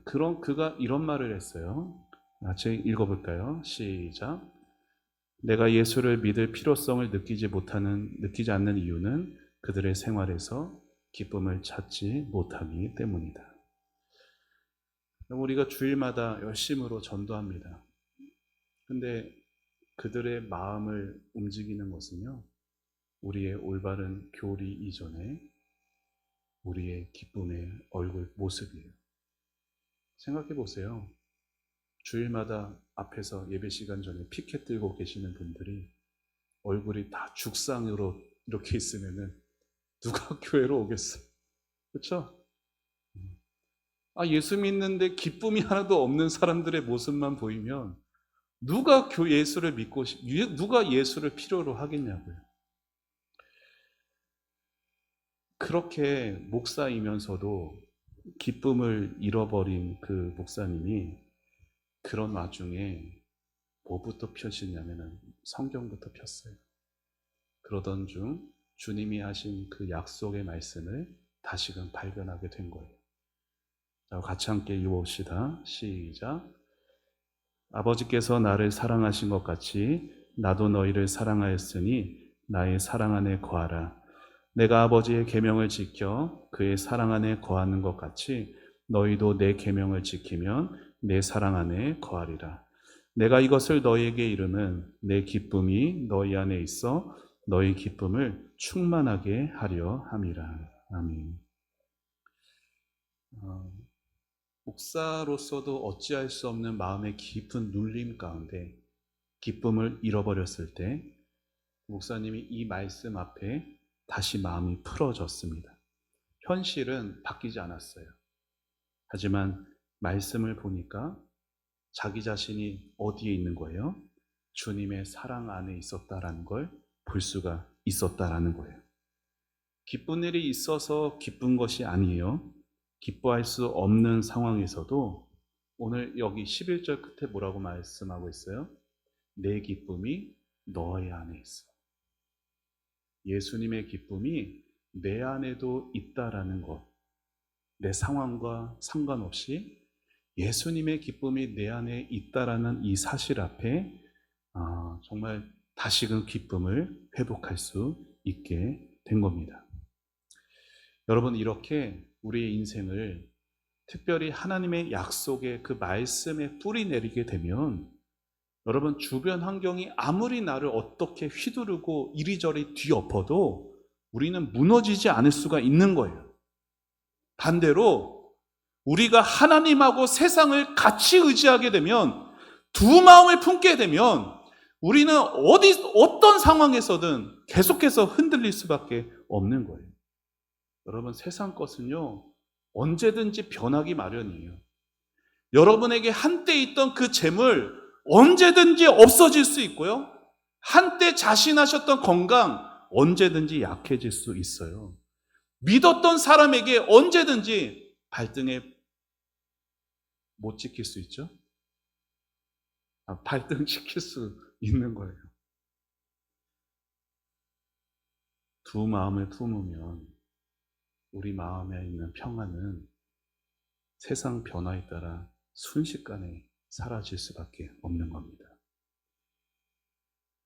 그가 이런 말을 했어요. 같이 읽어볼까요? 시작. 내가 예수를 믿을 필요성을 느끼지 않는 이유는 그들의 생활에서 기쁨을 찾지 못하기 때문이다. 우리가 주일마다 열심으로 전도합니다. 근데 그들의 마음을 움직이는 것은요, 우리의 올바른 교리 이전에 우리의 기쁨의 얼굴 모습이에요. 생각해 보세요. 주일마다 앞에서 예배 시간 전에 피켓 들고 계시는 분들이 얼굴이 다 죽상으로 이렇게 있으면은 누가 교회로 오겠어요? 그렇죠? 예수 믿는데 기쁨이 하나도 없는 사람들의 모습만 보이면 누가 예수를 믿고 누가 예수를 필요로 하겠냐고요. 그렇게 목사이면서도 기쁨을 잃어버린 그 목사님이 그런 와중에 뭐부터 펴시냐면은 성경부터 폈어요. 그러던 중 주님이 하신 그 약속의 말씀을 다시금 발견하게 된 거예요. 자, 같이 함께 읽어봅시다. 시작. 아버지께서 나를 사랑하신 것 같이 나도 너희를 사랑하였으니 나의 사랑 안에 거하라. 내가 아버지의 계명을 지켜 그의 사랑 안에 거하는 것 같이 너희도 내 계명을 지키면 내 사랑 안에 거하리라. 내가 이것을 너희에게 이름은 내 기쁨이 너희 안에 있어 너희 기쁨을 충만하게 하려 함이라. 아멘. 목사로서도 어찌할 수 없는 마음의 깊은 눌림 가운데 기쁨을 잃어버렸을 때 목사님이 이 말씀 앞에 다시 마음이 풀어졌습니다. 현실은 바뀌지 않았어요. 하지만 말씀을 보니까 자기 자신이 어디에 있는 거예요? 주님의 사랑 안에 있었다라는 걸 볼 수가 있었다라는 거예요. 기쁜 일이 있어서 기쁜 것이 아니에요. 기뻐할 수 없는 상황에서도 오늘 여기 11절 끝에 뭐라고 말씀하고 있어요? 내 기쁨이 너희 안에 있어. 예수님의 기쁨이 내 안에도 있다라는 것. 내 상황과 상관없이 예수님의 기쁨이 내 안에 있다라는 이 사실 앞에 정말 다시금 기쁨을 회복할 수 있게 된 겁니다. 여러분, 이렇게 우리의 인생을 특별히 하나님의 약속의 그 말씀에 뿌리 내리게 되면 여러분, 주변 환경이 아무리 나를 어떻게 휘두르고 이리저리 뒤엎어도 우리는 무너지지 않을 수가 있는 거예요. 반대로 우리가 하나님하고 세상을 같이 의지하게 되면, 두 마음을 품게 되면 우리는 어떤 상황에서든 계속해서 흔들릴 수밖에 없는 거예요. 여러분, 세상 것은요, 언제든지 변하기 마련이에요. 여러분에게 한때 있던 그 재물 언제든지 없어질 수 있고요. 한때 자신하셨던 건강 언제든지 약해질 수 있어요. 믿었던 사람에게 언제든지 발등에 못 지킬 수 있죠? 발등 지킬 수 있는 거예요. 두 마음을 품으면 우리 마음에 있는 평안은 세상 변화에 따라 순식간에 사라질 수밖에 없는 겁니다.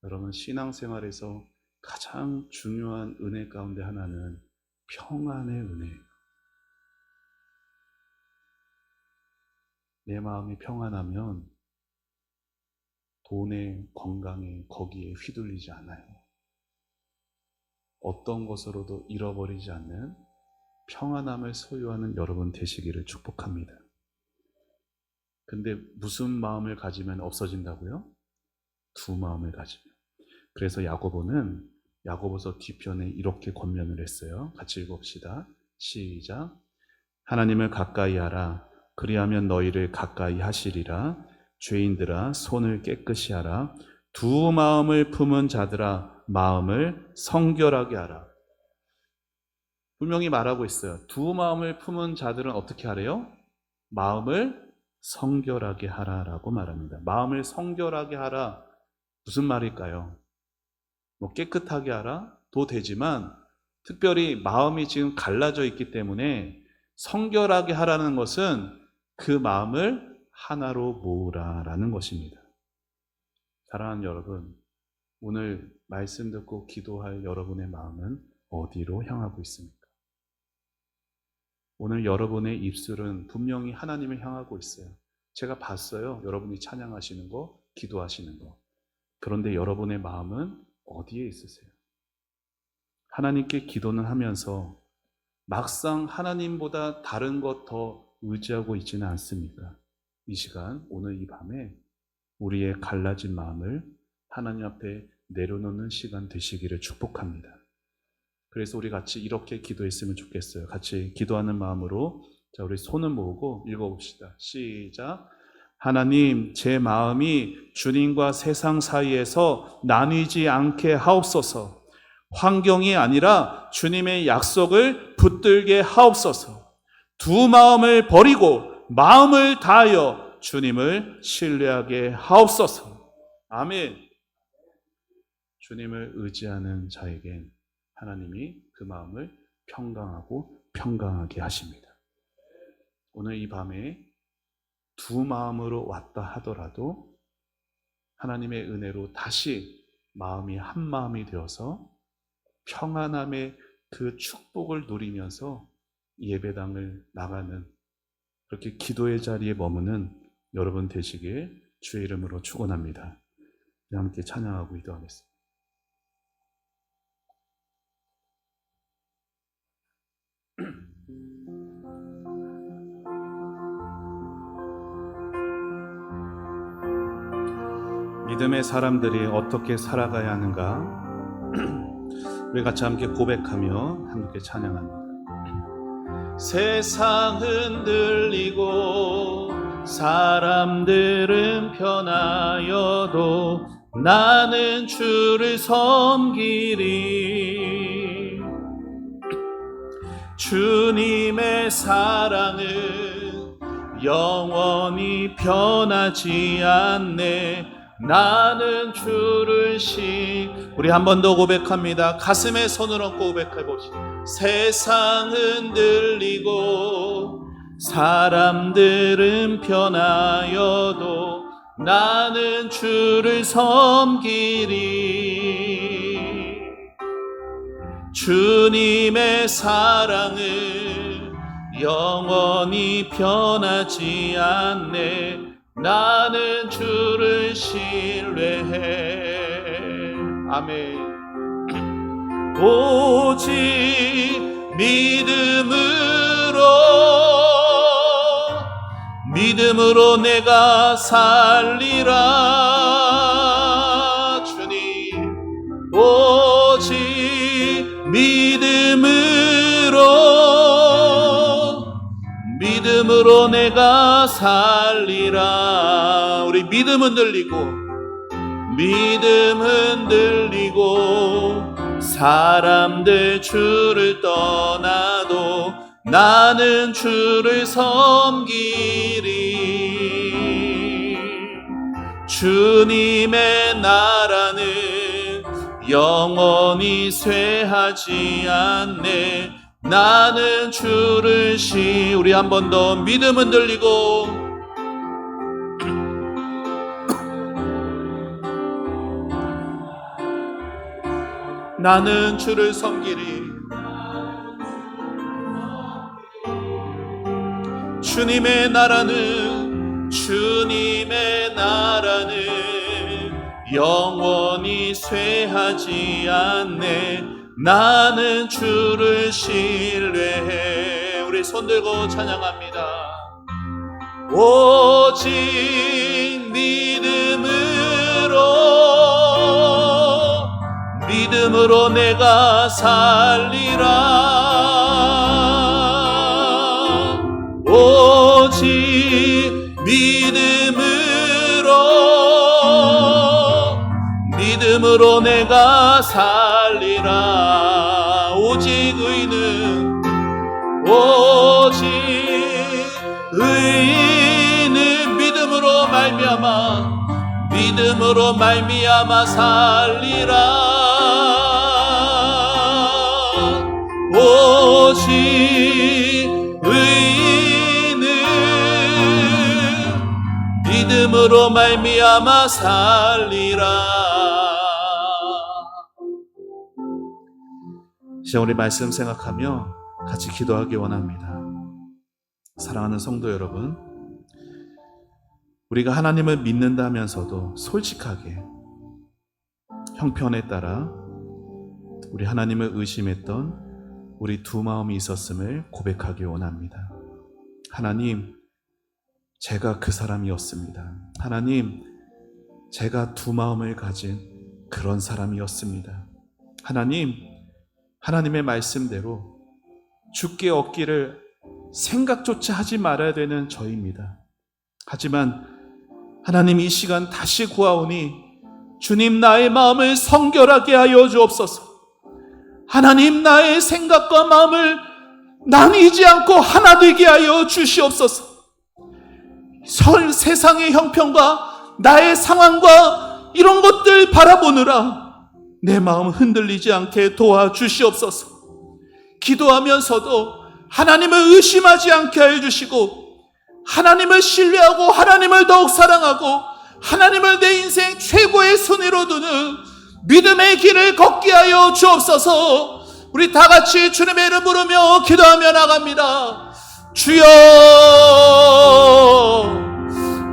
여러분, 신앙생활에서 가장 중요한 은혜 가운데 하나는 평안의 은혜예요. 내 마음이 평안하면 돈에, 건강에, 거기에 휘둘리지 않아요. 어떤 것으로도 잃어버리지 않는 평안함을 소유하는 여러분 되시기를 축복합니다. 근데 무슨 마음을 가지면 없어진다고요? 두 마음을 가지면. 그래서 야고보는 야고보서 뒤편에 이렇게 권면을 했어요. 같이 읽읍시다. 시작. 하나님을 가까이 하라. 그리하면 너희를 가까이 하시리라. 죄인들아, 손을 깨끗이 하라. 두 마음을 품은 자들아, 마음을 성결하게 하라. 분명히 말하고 있어요. 두 마음을 품은 자들은 어떻게 하래요? 마음을 성결하게 하라라고 말합니다. 마음을 성결하게 하라. 무슨 말일까요? 깨끗하게 하라도 되지만 특별히 마음이 지금 갈라져 있기 때문에 성결하게 하라는 것은 그 마음을 하나로 모으라라는 것입니다. 사랑하는 여러분, 오늘 말씀 듣고 기도할 여러분의 마음은 어디로 향하고 있습니까? 오늘 여러분의 입술은 분명히 하나님을 향하고 있어요. 제가 봤어요. 여러분이 찬양하시는 거, 기도하시는 거. 그런데 여러분의 마음은 어디에 있으세요? 하나님께 기도는 하면서 막상 하나님보다 다른 것 더 의지하고 있지는 않습니까? 이 시간, 오늘 이 밤에 우리의 갈라진 마음을 하나님 앞에 내려놓는 시간 되시기를 축복합니다. 그래서 우리 같이 이렇게 기도했으면 좋겠어요. 같이 기도하는 마음으로 자, 우리 손을 모으고 읽어봅시다. 시작. 하나님, 제 마음이 주님과 세상 사이에서 나뉘지 않게 하옵소서. 환경이 아니라 주님의 약속을 붙들게 하옵소서. 두 마음을 버리고 마음을 다하여 주님을 신뢰하게 하옵소서. 아멘. 주님을 의지하는 자에겐 하나님이 그 마음을 평강하고 평강하게 하십니다. 오늘 이 밤에 두 마음으로 왔다 하더라도 하나님의 은혜로 다시 마음이 한 마음이 되어서 평안함의 그 축복을 누리면서 예배당을 나가는 그렇게 기도의 자리에 머무는 여러분 되시길 주의 이름으로 축원합니다. 함께 찬양하고 기도하겠습니다. 믿음의 사람들이 어떻게 살아가야 하는가? 우리 같이 함께 고백하며 함께 찬양합니다. 세상 흔들리고 사람들은 변하여도 나는 주를 섬기리. 주님의 사랑은 영원히 변하지 않네. 나는 주를 우리 한 번 더 고백합니다. 가슴에 손을 얹고 고백해 봅시다. 세상 흔들리고 사람들은 변하여도 나는 주를 섬기리. 주님의 사랑은 영원히 변하지 않네. 나는 주를 신뢰해. 아멘. 오직 믿음으로 내가 살리라. 주님, 오직 믿음으로 내가 살리라. 우리 믿음 흔들리고 사람들 주를 떠나도 나는 주를 섬기리. 주님의 나라는 영원히 쇠하지 않네. 나는 주를 우리 한 번 더 믿음 흔들리고 나는 주를 섬기리. 주님의 나라는 영원히 쇠하지 않네. 나는 주를 신뢰해. 우리 손들고 찬양합니다. 오직 믿음으로 내가 살리라. 오직 믿음으로 내가 살리라. 오직 의인은 믿음으로 말미암아 살리라. 오직 의인은 믿음으로 말미암아 살리라. 이제 우리 말씀 생각하며 같이 기도하기 원합니다. 사랑하는 성도 여러분, 우리가 하나님을 믿는다면서도 솔직하게 형편에 따라 우리 하나님을 의심했던 우리 두 마음이 있었음을 고백하기 원합니다. 하나님, 제가 그 사람이었습니다. 하나님, 제가 두 마음을 가진 그런 사람이었습니다. 하나님, 하나님의 말씀대로 주께 얻기를 생각조차 하지 말아야 되는 저입니다. 하지만 하나님, 이 시간 다시 구하오니 주님, 나의 마음을 성결하게 하여 주옵소서. 하나님, 나의 생각과 마음을 나뉘지 않고 하나 되게 하여 주시옵소서. 세상의 형편과 나의 상황과 이런 것들 바라보느라 내 마음 흔들리지 않게 도와주시옵소서. 기도하면서도 하나님을 의심하지 않게 하여 주시고, 하나님을 신뢰하고 하나님을 더욱 사랑하고 하나님을 내 인생 최고의 순위로 두는 믿음의 길을 걷게 하여 주옵소서. 우리 다 같이 주님의 이름 부르며 기도하며 나갑니다. 주여,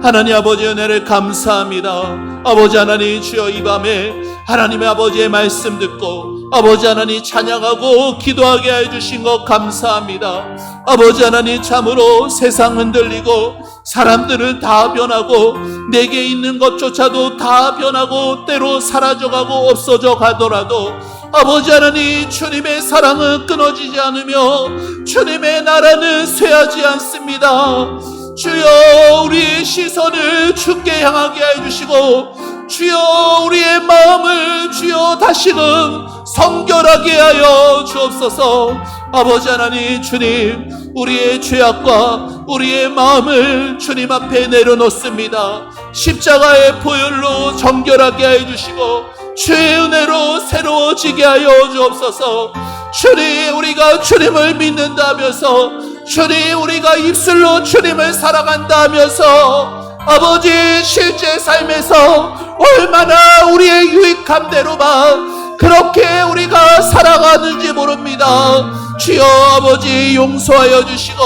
하나님 아버지 은혜를 감사합니다. 아버지 하나님, 주여 이 밤에 하나님의 아버지의 말씀 듣고 아버지 하나님 찬양하고 기도하게 해주신 것 감사합니다. 아버지 하나님, 참으로 세상 흔들리고 사람들은 다 변하고 내게 있는 것조차도 다 변하고 때로 사라져가고 없어져 가더라도 아버지 하나님, 주님의 사랑은 끊어지지 않으며 주님의 나라는 쇠하지 않습니다. 주여, 우리의 시선을 주께 향하게 해주시고 주여, 우리의 마음을 주여 다시금 성결하게 하여 주옵소서. 아버지 하나님, 주님, 우리의 죄악과 우리의 마음을 주님 앞에 내려놓습니다. 십자가의 보혈로 정결하게 해주시고 주의 은혜로 새로워지게 하여 주옵소서. 주님, 우리가 주님을 믿는다면서, 주님, 우리가 입술로 주님을 살아간다 하면서 아버지, 실제 삶에서 얼마나 우리의 유익함대로만 그렇게 우리가 살아가는지 모릅니다. 주여, 아버지 용서하여 주시고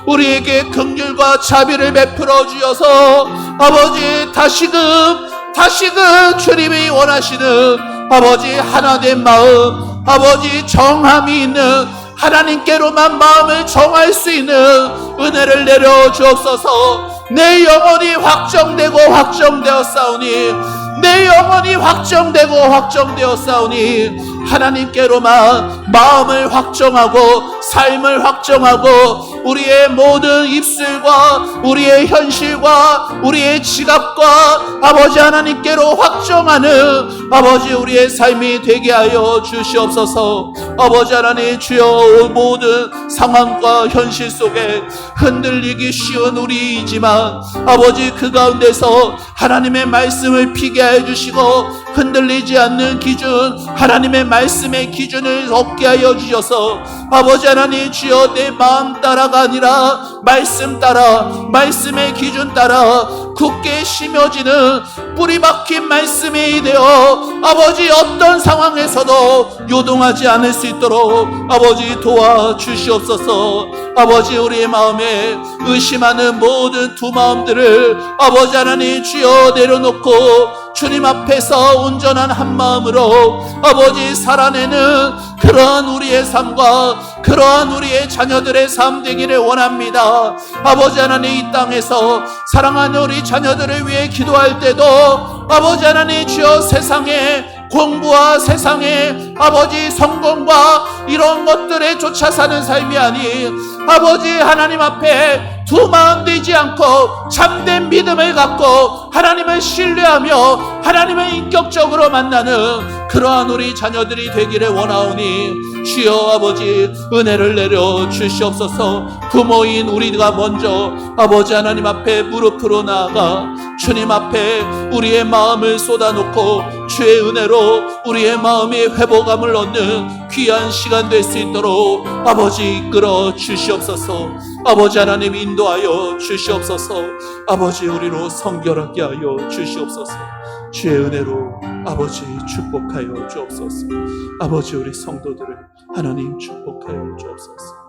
우리에게 긍휼과 자비를 베풀어 주셔서 아버지, 다시금 주님이 원하시는 아버지 하나된 마음, 아버지 정함이 있는 하나님께로만 마음을 정할 수 있는 은혜를 내려 주옵소서. 내 영혼이 확정되고 확정되었사오니, 내 영혼이 확정되고 확정되었사오니 하나님께로만 마음을 확정하고 삶을 확정하고 우리의 모든 입술과 우리의 현실과 우리의 지갑과 아버지 하나님께로 확정하는 아버지 우리의 삶이 되게 하여 주시옵소서. 아버지 하나님, 주여, 모든 상황과 현실 속에 흔들리기 쉬운 우리이지만 아버지, 그 가운데서 하나님의 말씀을 피게 해주시고 흔들리지 않는 기준, 하나님의 말씀의 기준을 얻게 하여 주셔서 아버지 하나님, 주여, 내 마음 따라가 아니라 말씀 따라, 말씀의 기준 따라 굳게 심어지는 뿌리 박힌 말씀이 되어 아버지, 어떤 상황에서도 요동하지 않을 수 있도록 아버지 도와주시옵소서. 아버지, 우리의 마음에 의심하는 모든 두 마음들을 아버지 하나님, 주여, 내려놓고 주님 앞에서 온전한 한 마음으로 아버지 살아내는 그러한 우리의 삶과 그러한 우리의 자녀들의 삶 되기를 원합니다. 아버지 하나님, 이 땅에서 사랑하는 우리 자녀들을 위해 기도할 때도 아버지 하나님, 주여, 세상에 공부와 세상에 아버지 성공과 이런 것들에 쫓아 사는 삶이 아닌 아버지 하나님 앞에 두 마음 되지 않고 참된 믿음을 갖고 하나님을 신뢰하며 하나님을 인격적으로 만나는 그러한 우리 자녀들이 되기를 원하오니 주여, 아버지 은혜를 내려 주시옵소서. 부모인 우리가 먼저 아버지 하나님 앞에 무릎으로 나아가 주님 앞에 우리의 마음을 쏟아놓고 주의 은혜로 우리의 마음이 회복감을 얻는 귀한 시간 될 수 있도록 아버지 이끌어 주시옵소서. 아버지 하나님 인도하여 주시옵소서. 아버지 우리로 성결하게 하여 주시옵소서. 주의 은혜로 아버지 축복하여 주옵소서. 아버지 우리 성도들을 하나님 축복하여 주옵소서.